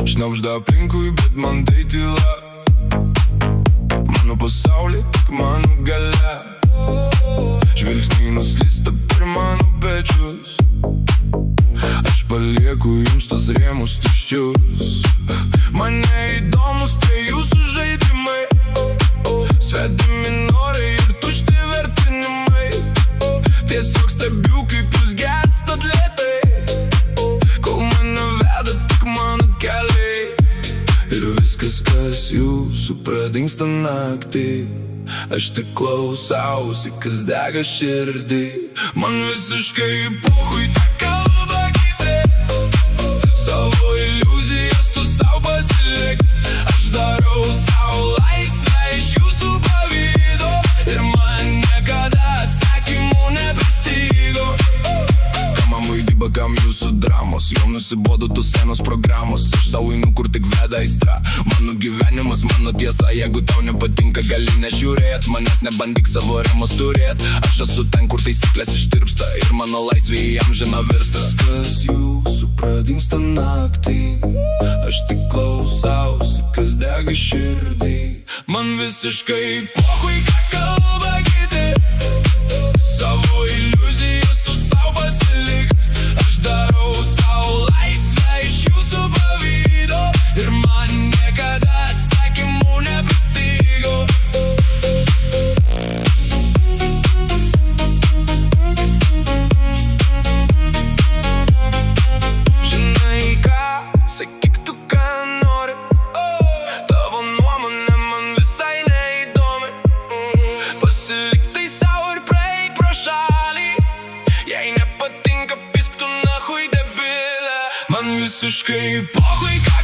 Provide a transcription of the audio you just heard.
Šnabžda aplinkui, bet man tai tyla. Mano pasaulį tik mano galia. Žvilgsniai nuslysta per mano pečius. Aš palieku jums tos rėmus tuščius. Man neįdomus tai jūsų žaidimai, svetimi norai ir tušti vertinimai. Tiesiog stebiu, kaip jūs gestat lėtai, kol mane veda tik mano keliai. Ir viskas, kas jūsų pradingsta naktį, aš tik klausausi, kas dega širdį. Man visiškai pohui ta kalba kiti, savo iliuzijas tu sau pasilik. Aš darau sau laisvę iš jūsų pavydo, ir man niekada atsakymų nepristygo. Kam man vaidyba, kam jūsų dramos, jau nusibodo tos senos programos. Aš sau einu, kur tik veda aistra. Mano gyvenimas, mano tiesa, jeigu tau nepatinka, gali nežiūrėt. Manęs nebandyk savo rėmus turėt. Aš esu ten, kur taisyklės ištirpsta, ir mano laisvė į amžiną virsta. Kas jūsų pradingsta naktį, aš tik klausausi, kas dega širdį. Man visiškai pohui, ką kalba kiti, savo iliuzijas tu sau pasilikt. Aš darau sau laisvę iš jūsų pavydo, ir man niekada atsakymų nepristygo. Žinai ką, sakyk tu ką nori, tavo nuomonė man visai neįdomi. Pasilik tai sau ir praeik pro šalį, jei nepatinka, pisk tu nahui debilė. Man visiškai pohui, ką